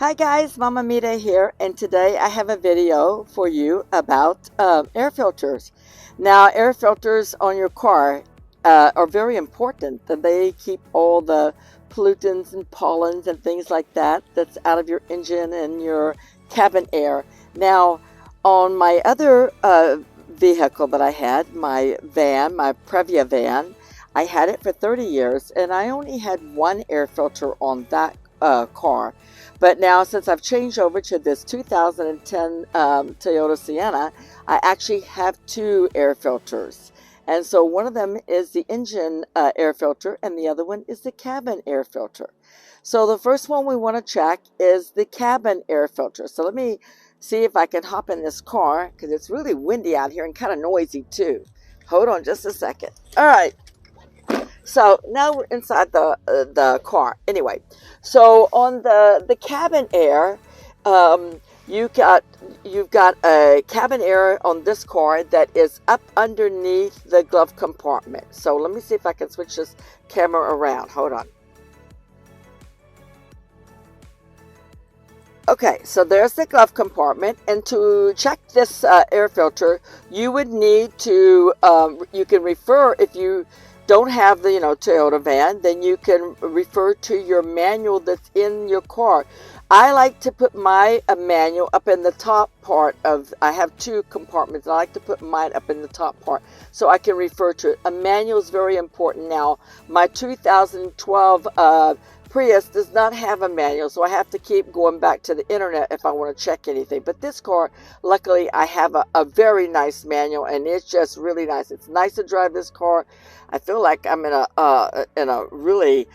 Hi guys, Mama Mita here, and today I have a video for you about air filters. Now, air filters on your car are very important. That they keep all the pollutants and pollens and things like that that's out of your engine and your cabin air. Now, on my other vehicle that I had, my van, my Previa van, I had it for 30 years, and I only had one air filter on that car. But now, since I've changed over to this 2010 Toyota Sienna, I actually have two air filters. And so one of them is the engine air filter, and the other one is the cabin air filter. So the first one we want to check is the cabin air filter. So let me see if I can hop in this car, because it's really windy out here and kind of noisy too. Hold on just a second. All right. So now we're inside the car. Anyway, so on the cabin air, you've got a cabin air on this car that is up underneath the glove compartment. So let me see if I can switch this camera around. Hold on. Okay, so there's the glove compartment, and to check this air filter, you would need to, you can refer, if you don't have the Toyota van, then you can refer to your manual that's in your car. I like to put my manual up in the top part of, I have two compartments. I like to put mine up in the top part so I can refer to it. A manual is very important. Now, my 2012 Prius does not have a manual, so I have to keep going back to the internet if I want to check anything. But this car, luckily, I have a very nice manual, and it's just really nice. It's nice to drive this car. I feel like I'm in a really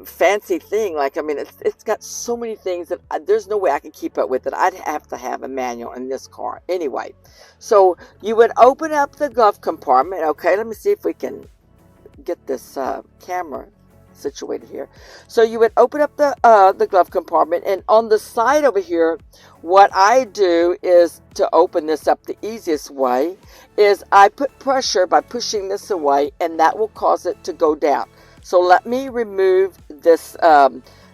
fancy thing. Like, I mean, it's got so many things that there's no way I can keep up with it. I'd have to have a manual in this car. Anyway, so you would open up the glove compartment. Okay, let me see if we can get this camera situated here. So you would open up the glove compartment, and on the side over here, what I do is to open this up the easiest way is I put pressure by pushing this away, and that will cause it to go down. So let me remove this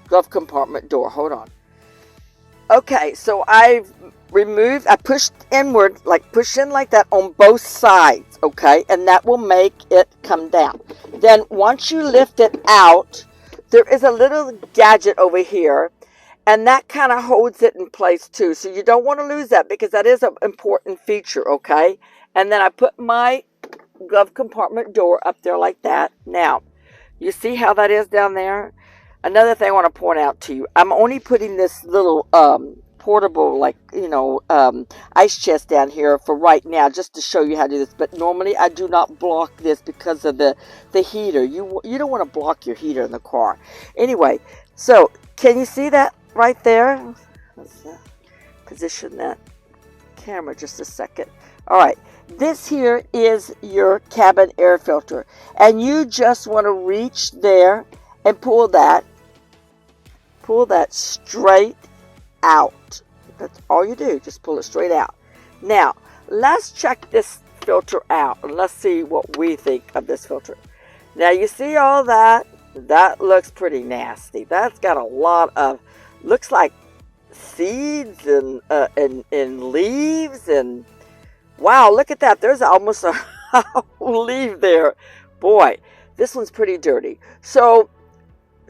glove compartment door. Hold on. Okay, so I pushed inward, like push in like that on both sides, okay, and that will make it come down. Then once you lift it out, there is a little gadget over here, and that kind of holds it in place too. So you don't want to lose that, because that is an important feature, okay? And then I put my glove compartment door up there like that. Now, you see how that is down there? Another thing I want to point out to you, I'm only putting this little portable, like, ice chest down here for right now, just to show you how to do this. But normally I do not block this because of the heater. You don't want to block your heater in the car. Anyway, so can you see that right there? Let's position that camera just a second. All right, this here is your cabin air filter, and you just want to reach there and pull that straight out. That's all you do, just pull it straight out. Now, let's check this filter out, and let's see what we think of this filter. Now, you see all that? That looks pretty nasty. That's got a lot of, looks like seeds and leaves, and wow, look at that. There's almost a leaf there. Boy, this one's pretty dirty. So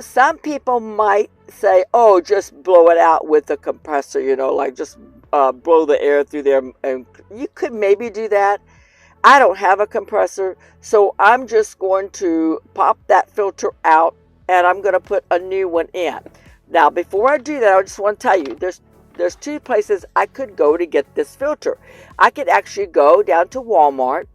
some people might say, oh, just blow it out with a compressor, like just blow the air through there. And you could maybe do that. I don't have a compressor, so I'm just going to pop that filter out, and I'm going to put a new one in. Now, before I do that, I just want to tell you, there's two places I could go to get this filter. I could actually go down to Walmart,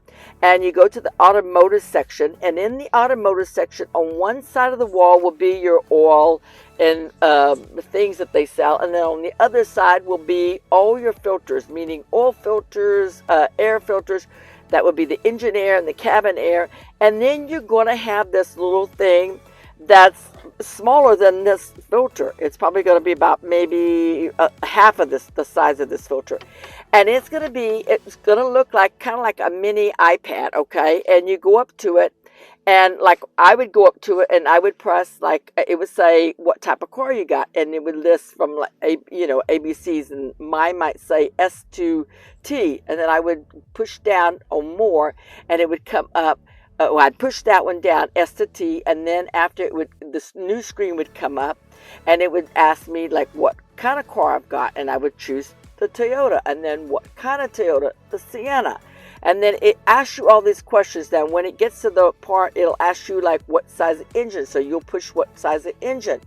and you go to the automotive section, and in the automotive section, on one side of the wall will be your oil and the things that they sell, and then on the other side will be all your filters, meaning oil filters, air filters. That would be the engine air and the cabin air. And then you're going to have this little thing that's smaller than this filter. It's probably going to be about maybe half of the size of this filter. And it's going to look like kind of like a mini iPad, okay? And you go up to it, and like I would go up to it and I would press, like it would say what type of car you got, and it would list from like ABCs, and mine might say S2T, and then I would push down on more, and it would come up. I'd push that one down, S to T, and then after this new screen would come up, and it would ask me like what kind of car I've got, and I would choose the Toyota, and then what kind of Toyota, the Sienna, and then it asks you all these questions. Then when it gets to the part, it'll ask you like what size of engine, so you'll push what size of engine,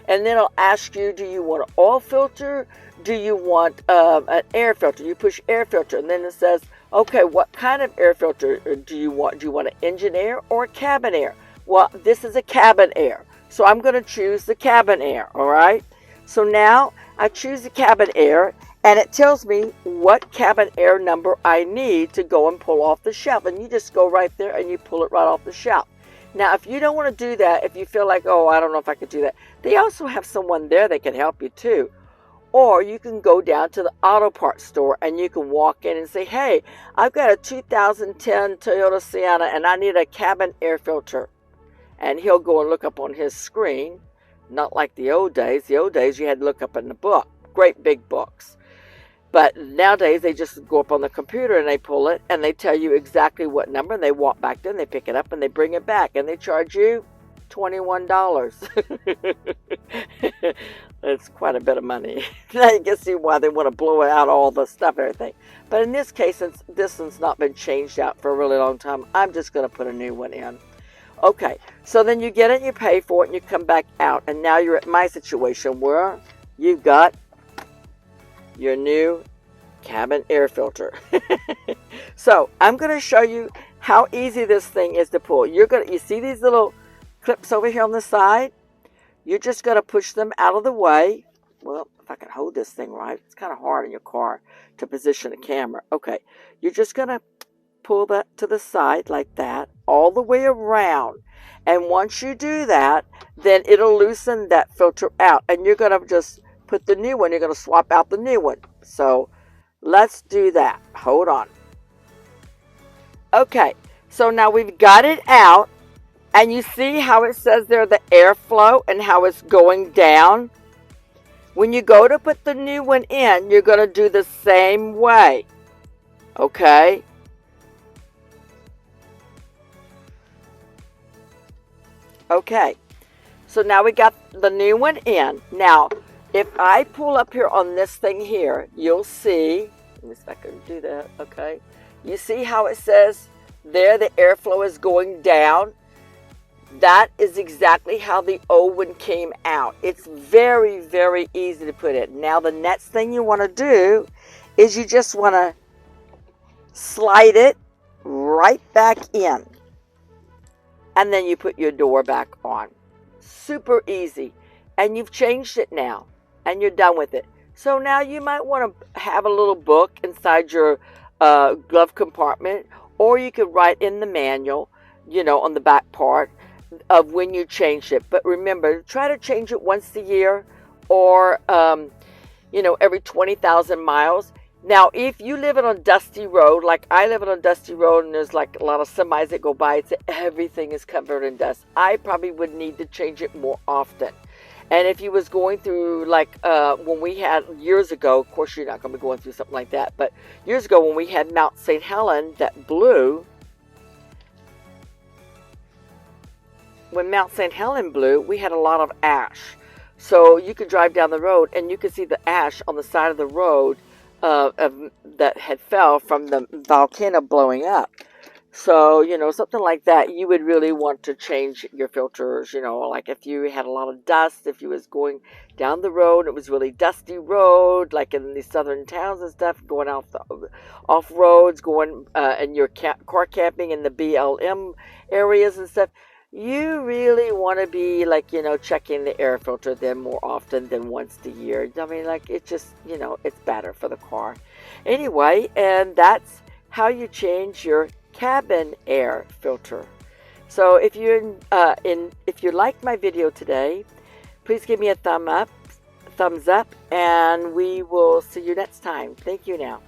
and then it'll ask you, do you want an oil filter, do you want an air filter? You push air filter, and then it says, okay, what kind of air filter do you want? Do you want an engine air or a cabin air? Well, this is a cabin air, so I'm going to choose the cabin air, all right? So now I choose the cabin air, and it tells me what cabin air number I need to go and pull off the shelf. And you just go right there and you pull it right off the shelf. Now, if you don't want to do that, if you feel like, oh, I don't know if I could do that, they also have someone there that can help you too. Or you can go down to the auto parts store and you can walk in and say, hey, I've got a 2010 Toyota Sienna and I need a cabin air filter. And he'll go and look up on his screen, not like the old days. The old days you had to look up in the book, great big books. But nowadays they just go up on the computer and they pull it and they tell you exactly what number, and they walk back there and they pick it up and they bring it back and they charge you $21. It's quite a bit of money. Now you can see why they want to blow out all the stuff and everything. But in this case, since this one's not been changed out for a really long time, I'm just going to put a new one in. Okay, so then you get it, you pay for it, and you come back out. And now you're at my situation where you've got your new cabin air filter. So I'm going to show you how easy this thing is to pull. You see these little clips over here on the side? You're just going to push them out of the way. Well, if I can hold this thing right, it's kind of hard in your car to position a camera. Okay, you're just going to pull that to the side like that, all the way around. And once you do that, then it'll loosen that filter out. And you're going to just put the new one, you're going to swap out the new one. So let's do that. Hold on. Okay, so now we've got it out. And you see how it says there the airflow and how it's going down? When you go to put the new one in, you're going to do the same way. Okay? Okay. So now we got the new one in. Now, if I pull up here on this thing here, you'll see, let me see if I can do that, okay? You see how it says there the airflow is going down? That is exactly how the old one came out. It's very, very easy to put it. Now the next thing you want to do is you just want to slide it right back in. And then you put your door back on. Super easy. And you've changed it now. And you're done with it. So now you might want to have a little book inside your glove compartment. Or you could write in the manual, on the back part, of when you changed it. But remember, try to change it once a year or every 20,000 miles. Now if you live on a dusty road, like I live on a dusty road, and there's like a lot of semis that go by, it's everything is covered in dust, I probably would need to change it more often. And if you was going through like when we had years ago, of course you're not going to be going through something like that, but years ago when we had Mount St. Helens that blew, when Mount St. Helens blew, we had a lot of ash. So you could drive down the road and you could see the ash on the side of the road that had fell from the volcano blowing up. So, something like that, you would really want to change your filters, like if you had a lot of dust, if you was going down the road, it was really dusty road, like in these southern towns and stuff, going off roads, going and you're car camping in the BLM areas and stuff. You really want to be like, checking the air filter then more often than once a year. I mean, like, it just, it's better for the car. Anyway, and that's how you change your cabin air filter. So if you liked my video today, please give me a thumbs up, and we will see you next time. Thank you now.